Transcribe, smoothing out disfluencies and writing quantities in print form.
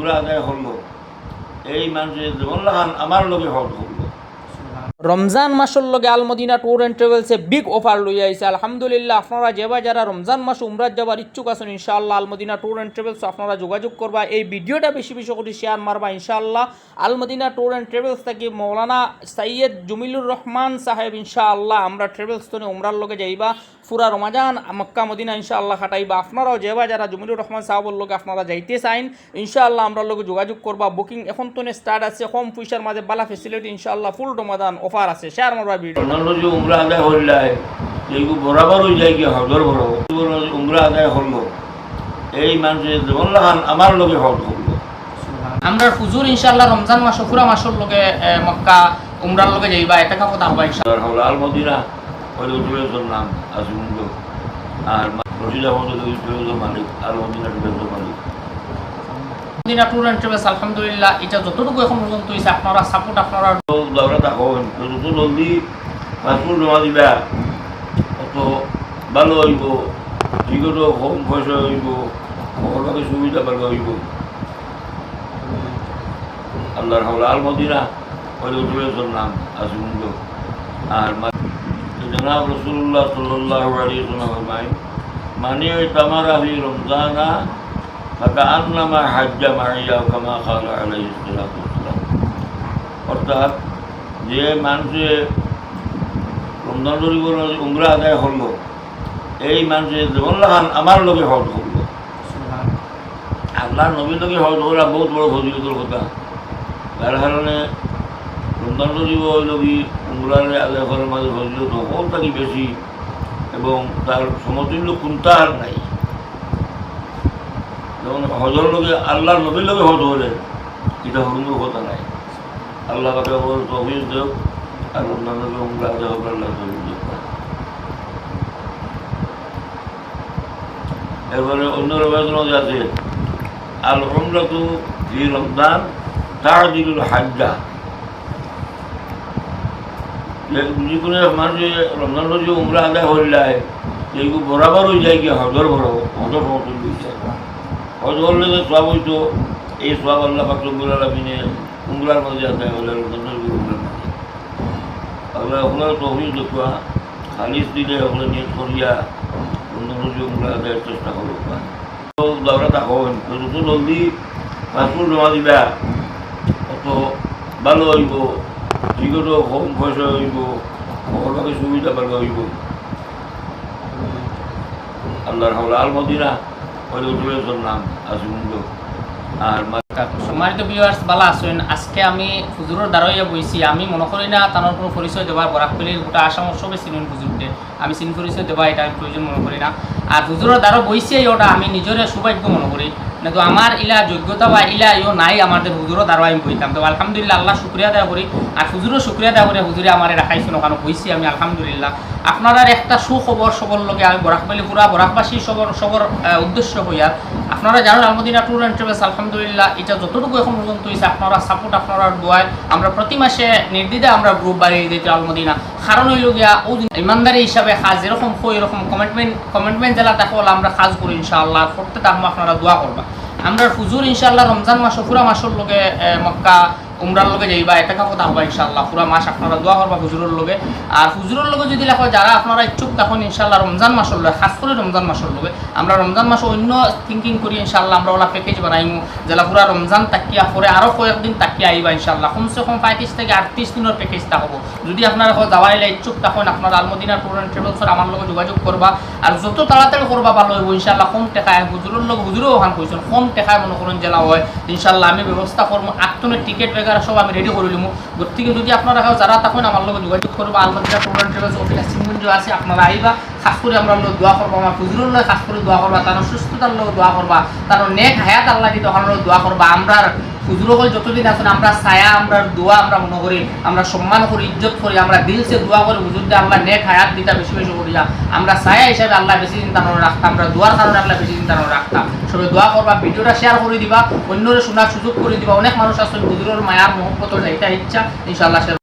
উমরা আদায় হলো এই মানুষের যেমন লাগান আমার লগে হজ হলো। রমজান মাসের লগে আল মদিনা ট্যুর অ্যান্ড ট্রাভেলসে বিগ অফার লইয়া আইছে। আলহামদুলিল্লাহ, আপনারা যারা রমজান মাসে উমরাত যাবার ইচ্ছুক আছেন ইনশাআল্লাহ আল মদিনা ট্যুর অ্যান্ড ট্রাভেলস আপনারা যোগাযোগ করবা। এই ভিডিওটা বেশি বেশি করে শেয়ার মারবা ইনশাআল্লাহ। আল মদিনা ট্যুর অ্যান্ড ট্রাভেলস থেকে মৌলানা সৈয়দ জমিলুর রহমান সাহেব ইনশাআল্লাহ আমরা ট্রাভেলস তো উমরার লগে যাইবা, পুরা রমাজান মক্কা মদিনা ইনশাআল্লাহ খাটাইবা। আপনারাও যারা জমিলুর রহমান সাহেবের লগে আপনারা যাইতে চাইন ইনশাআল্লাহ আমরা লগে যোগাযোগ করবা। বুকিং এখন তো স্টার্ট আছে, কম পয়সার মাঝে বালা ফেসিলিটি ইনশাআল্লাহ ফুল রমাদান অফার আছে। শেয়ার মারবা ভিডিও। অন্যান্য যে উমরা আদায় হইলাই যেগুলো বরাবর হয়ে যায় কি হজর বরাবর উমরা আদায় হলো এই মানুষের যেমন লাগান আমার লগে হজ হলো। আমরা হুজুর ইনশাআল্লাহ রমজান মাস পুরা মাসের লগে মক্কা উমরার লগে যাইবা, এটা কথা হবা ইনশাআল্লাহ। আল মদিনা ওই ট্যুরের নাম আসিমুন্দ আর রশিদ আহমদ মালিক আল মদিনা ট্যুরের মালিক। মদিনা ট্যুর অ্যান্ড ট্রাভেলস আলহামদুলিল্লাহ এটা যতটুকু এখন পর্যন্ত হইছে আপনারা সাপোর্ট আপনারা দৌড়া থাকুন যত জলদি পাসপোর্ট জমা দিবা অত ভালো হইব, টিকিটও কম পয়সা হইব, সকলকে সুবিধা ভালো হইব। আল্লাহর হাওলা আল মদিনা ওই ট্যুরের নাম আসিমুন্দ আর জনাব রাসূলুল্লাহ সাল্লাল্লাহু আলাইহি ওয়াসাল্লাম ফরমায় মান ইতামারা ফি রমজানা ফাকান্নামা হাজ্জা মাইয়া কামা ক্বালা আলাইহিস সালাতু ওয়াসসালাম। অর্থাৎ যে মানুষে রমজান শরীফ উমরা আদায় হলো এই মানুষের যেমন লাগান আমার লগে হজ হলো। আল্লাহর নবীর লগে হজ হওয়া বহুত বড় ফজিলতের কথা। তার কারণে রমজান শরীফ হইল কি উমরারে আদায় করার মাঝে ফজিলত সকল থাকি বেশি এবং তার সমতুল্য কোনটা আর নাই। যেমন হজর লগে আল্লাহর নবীর লগে হজ হলে এটা হরুমের কথা নাই। আল্লাহ তাকে তৌফিক দেব আর রমজান লগে উমরা আদায় হবে আল্লাহ তৌফিক দেব। এরপরে অন্য রবায়তের মধ্যে আছে আল উমরাতু ফি রমজান তা'দিলুল হাজ্জা। যিকোনো মানুষে রমজান মাসে উমরা আদায় হইলাই যেগুলো বরাবর হয়ে যায় কি হজর বরাবর হজর সমতুল্য হয়েছে। হজ করলে যে সব হইতো এই সব আল্লাহ পাক রব্বুল আলামিনে উমরার মাঝে আদায় হলে রমজান মাসে উমরার মাঝে আল্লাহ ওগুলো তৌফিক দেখুয়া খালিস দিলে ওগুলো নিয়ত করিয়া রমজান মাসে উমরা আদায়ের চেষ্টা করবা। দৌড়া থাকুন যত জলদি পাসপোর্ট জমা দিবা অত ভালো হইব, টিকিটও কম পয়সা হইব, সকলকে সুবিধা ভালো হইব। আল্লাহর হাওলা আল মদিনা ওই ট্যুরের নাম আসিমুন্দ আর সম্মানিত ভিউয়ার্স ভালো আছেন। আজকে আমি হুজুরের দ্বারাইয়া বইছি। আমি মনে করি না তার কোনো পরিচয় দেবার বরাকপল্লির গোটা আসাম সবে চিনুন হুজুরকে, আমি চিন পরিচয় দেবা এটা আমি প্রয়োজন মনে করি না। আর হুজুরের দ্বারা বইছি ওটা আমি নিজের সৌভাগ্য মনে করি, কিন্তু আমার ইলা যোগ্যতা বা ইলা ইও নাই আমাদের হুজুরও দ্বারা আমি বইতাম। তো আলহামদুলিল্লাহ আল্লাহ শুক্রিয়া দেওয়া করি আর হুজুরও শুক্রিয়া দেওয়া করি হুজুরে আমার রাখাইছেন ওখানে বইছি আমি আলহামদুলিল্লাহ। আপনারা একটা সুখবর সবর লগে আমি বরাকপল্লি পুরা বরাকবাসী সবর উদ্দেশ্য হইয়ার আপনারা জানেন আল মদিনা ট্যুর অ্যান্ড ট্রাভেলস আলহামদুলিল্লাহ এটা যতটুকু এখন পর্যন্ত হয়েছে আপনারা সাপোর্ট আপনারা দোয়ায় আমরা প্রতি মাসে নির্দ্বিধায় আমরা গ্রুপ বাড়িয়ে দিতে আল মদিনা। কারণ হইল গিয়া ও ইমানদারি হিসাবে কাজ যেরকম হয় এরকম কমিটমেন্ট জেলা তাহলে আমরা কাজ করি ইনশাআল্লাহ করতে থাকবো, আপনারা দোয়া করবা। আমরা হুজুর ইনশাআল্লাহ রমজান মাস পুরা মাসের লগে মক্কা উমরার লগে যাইবা, এটা কথা হবা ইনশাআল্লাহ। পুরা মাস আপনারা দোয়া করবা হুজুরের লগে। আর হুজুরের লগে যদি লেখো যারা আপনারা ইচ্ছুক তখন ইনশাআল্লাহ রমজান মাসের লগে খাস করে রমজান মাসের লগে আমরা রমজান মাসে অন্য থিঙ্কিং করি ইনশাআল্লাহ আমরা ওলা প্যাকেজ বানাইমু যেটা পুরা রমজান তাকিয়া পরে আরও কয়েকদিন তাকিয়া আইবা ইনশাআল্লাহ। কমসে কম 35 থেকে 38 দিনের প্যাকেজটা হবো। যদি আপনারা যাওয়ার ইচ্ছুক তখন আপনারা আল মদিনা ট্যুর অ্যান্ড ট্রাভেলসের আমার লগে যোগাযোগ করবা আর যত তাড়াতাড়ি করবা ভালো হইব ইনশাআল্লাহ। কম টাকায় হুজুরের লগে হুজুরেও ওখান কইছেন কম টাকায় মনে করুন জেলা হয় ইনশাআল্লাহ আমি ব্যবস্থা করবো। আটজনের টিকিট বেগারা সব আমি রেডি করে লিমু গতিকে যদি আপনারা যারা তখন আমার লগে যোগাযোগ করবো Al Madina tour and travels office Simganj আছে আপনারা আইবা। খাস করে আমরা লোক দোয়া করবো, আমার হুজুরের লগে খাস করে দোয়া করবা, তার সুস্থতার লোক দোয়া করবা, তার নেক হায়াত আল্লাহ দিতে ওখানে দোয়া করবা। আমরা হুজুর যতদিন আছেন আমরা ছায়া আমরা দোয়া আমরা মনে করি আমরা সম্মান করি ইজ্জত করি আমরা দিলসে দোয়া করি হুজুরকে আল্লাহ নেক হায়াত দিতা বেশি বেশি করিয়া আমরা ছায়া হিসাবে আল্লাহ বেশি চিন্তা করে রাখতাম, আমরা দোয়ার কারণে আল্লাহ বেশি চিন্তা করে রাখতাম। সবাই দোয়া করবা, ভিডিওটা শেয়ার করে দিবা, অন্যরে শোনার সুযোগ করে দিবা। অনেক মানুষ আসলে হুজুরের মায়ার মহব্বত এটা ইচ্ছা ইনশাআল্লাহ।